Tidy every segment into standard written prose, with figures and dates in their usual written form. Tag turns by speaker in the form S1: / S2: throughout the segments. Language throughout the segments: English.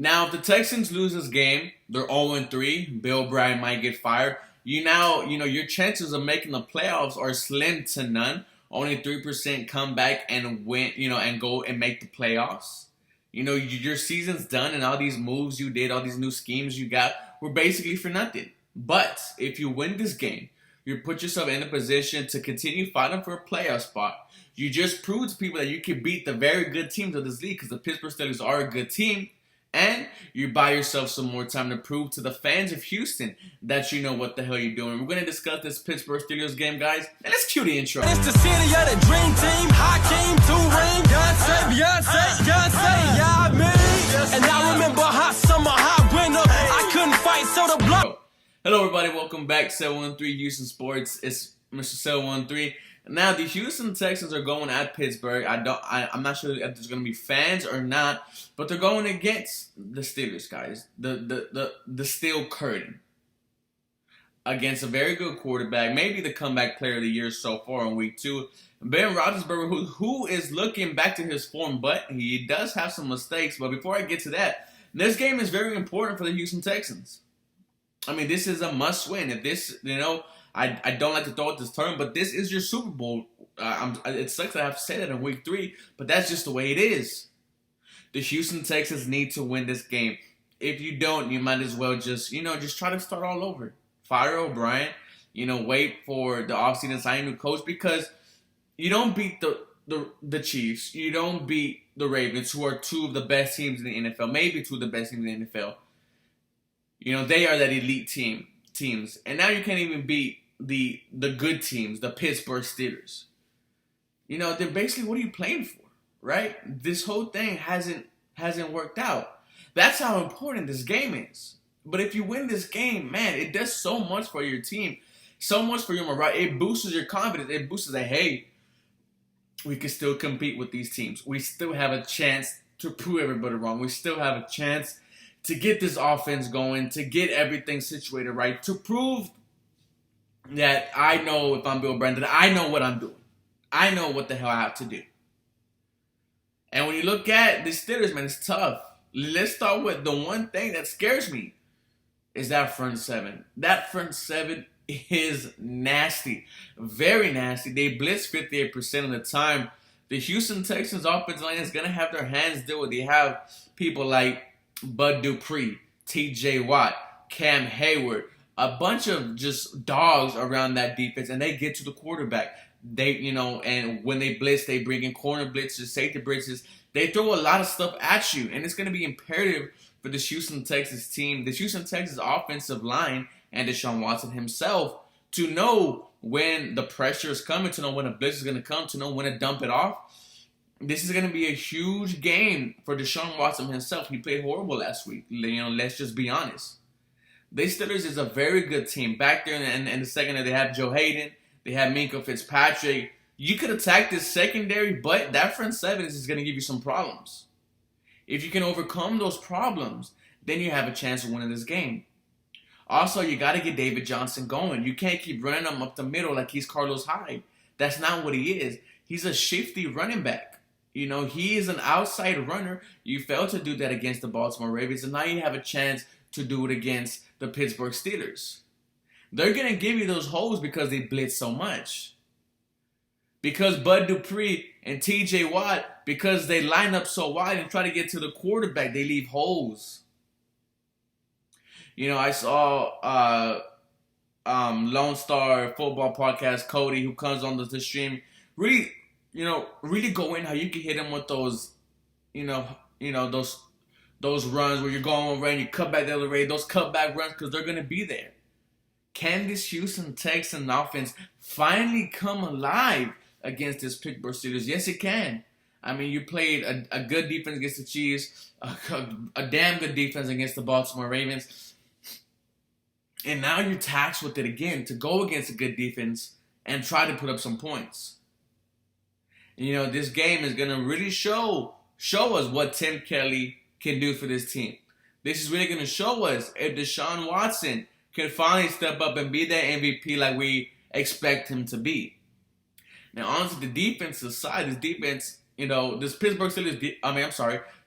S1: Now, if the Texans lose this game, they're 0-3. Bill O'Brien might get fired. Your chances of making the playoffs are slim to none. Only 3% come back and win, and go and make the playoffs. Your season's done, and all these moves you did, all these new schemes you got, were basically for nothing. But if you win this game, you put yourself in a position to continue fighting for a playoff spot. You just proved to people that you can beat the very good teams of this league, because the Pittsburgh Steelers are a good team. And you buy yourself some more time to prove to the fans of Houston that you know what the hell you're doing. We're going to discuss this Pittsburgh Steelers game, guys. And let's cue the intro.
S2: It's the city of the dream team. Hakeem, two-ring, Beyonce, yeah, me. And I remember hot summer, hot winter. I couldn't fight, so the blood.
S1: Hello, everybody. Welcome back. 713 Houston Sports. It's Mr. 713. Now, the Houston Texans are going at Pittsburgh. I'm not sure if there's going to be fans or not, but they're going against the Steelers, guys. The steel curtain. Against a very good quarterback, maybe the comeback player of the year so far in week 2. Ben Roethlisberger, who is looking back to his form, but he does have some mistakes. But before I get to that, this game is very important for the Houston Texans. I mean, this is a must-win. If this, I don't like to throw out this term, but this is your Super Bowl. It sucks I have to say that in week 3, but that's just the way it is. The Houston Texans need to win this game. If you don't, you might as well just try to start all over. Fire O'Brien, wait for the offseason to sign a new coach, because you don't beat the Chiefs. You don't beat the Ravens, who are 2 of the best teams in the NFL, maybe 2 of the best teams in the NFL. They are that elite teams. And now you can't even beat the good teams, the Pittsburgh Steelers. Then basically, what are you playing for, right? This whole thing hasn't worked out. That's how important this game is. But if you win this game, man, it does so much for your team, so much for your morale. It boosts your confidence. It boosts that, hey, we can still compete with these teams. We still have a chance to prove everybody wrong. We still have a chance to get this offense going, to get everything situated right, to prove that I know, if I'm Bill O'Brien, that I know what I'm doing. I know what the hell I have to do. And when you look at the Steelers, man, it's tough. Let's start with the one thing that scares me is that front 7. That front 7 is nasty. Very nasty. They blitz 58% of the time. The Houston Texans offensive line is going to have their hands dealt with. They have people like Bud Dupree, T.J. Watt, Cam Hayward, a bunch of just dogs around that defense, and they get to the quarterback. And when they blitz, they bring in corner blitzes, safety blitzes. They throw a lot of stuff at you, and it's going to be imperative for the Houston Texans team, the Houston Texans offensive line, and Deshaun Watson himself to know when the pressure is coming, to know when a blitz is going to come, to know when to dump it off. This is going to be a huge game for Deshaun Watson himself. He played horrible last week. Let's just be honest. The Steelers is a very good team. Back there in the secondary, they have Joe Hayden. They have Minkah Fitzpatrick. You could attack this secondary, but that front 7 is going to give you some problems. If you can overcome those problems, then you have a chance of winning this game. Also, you got to get David Johnson going. You can't keep running him up the middle like he's Carlos Hyde. That's not what he is. He's a shifty running back. He is an outside runner. You failed to do that against the Baltimore Ravens, and now you have a chance to do it against the Pittsburgh Steelers. They're going to give you those holes because they blitz so much. Because Bud Dupree and T.J. Watt, because they line up so wide and try to get to the quarterback, they leave holes. I saw Lone Star Football Podcast, Cody, who comes on the stream, really go in how you can hit him with those, those runs where you're going over and you cut back the other way, those cutback runs, because they're going to be there. Can this Houston Texans offense finally come alive against this Pittsburgh Steelers? Yes, it can. I mean, you played a good defense against the Chiefs, a damn good defense against the Baltimore Ravens, and now you're taxed with it again to go against a good defense and try to put up some points. This game is going to really show us what Tim Kelly can do for this team. This is really going to show us if Deshaun Watson can finally step up and be that MVP like we expect him to be. Now, on to the defensive side. This defense, this Pittsburgh Steelers,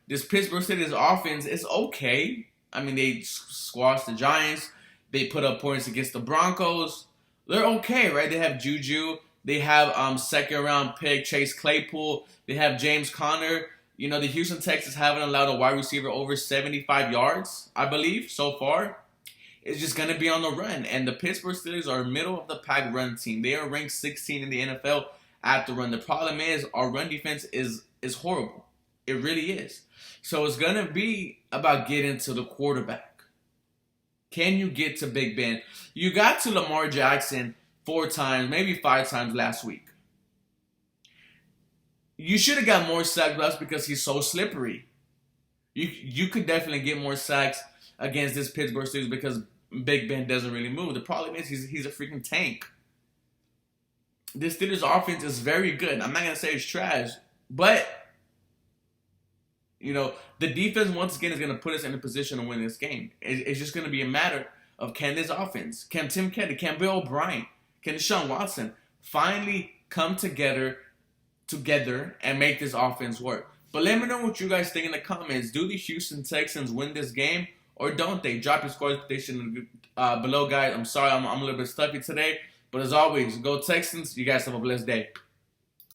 S1: This Pittsburgh Steelers offense is okay. I mean, they squashed the Giants. They put up points against the Broncos. They're okay, right? They have Juju. They have second round pick Chase Claypool. They have James Conner. You know, the Houston Texans haven't allowed a wide receiver over 75 yards, I believe, so far. It's just going to be on the run. And the Pittsburgh Steelers are a middle-of-the-pack run team. They are ranked 16 in the NFL at the run. The problem is our run defense is horrible. It really is. So it's going to be about getting to the quarterback. Can you get to Big Ben? You got to Lamar Jackson 4 times, maybe 5 times last week. You should have got more sacks last because he's so slippery. You could definitely get more sacks against this Pittsburgh Steelers because Big Ben doesn't really move. The problem is he's a freaking tank. This Steelers offense is very good. I'm not going to say it's trash, but you know, the defense once again is going to put us in a position to win this game. It's just going to be a matter of can this offense, can Tim Kelly, can Bill O'Brien, can Deshaun Watson finally come together and make this offense work. But let me know what you guys think in the comments. Do the Houston Texans win this game or don't they? Drop your score prediction below, guys. I'm sorry I'm a little bit stuffy today. But as always, go Texans. You guys have a blessed day.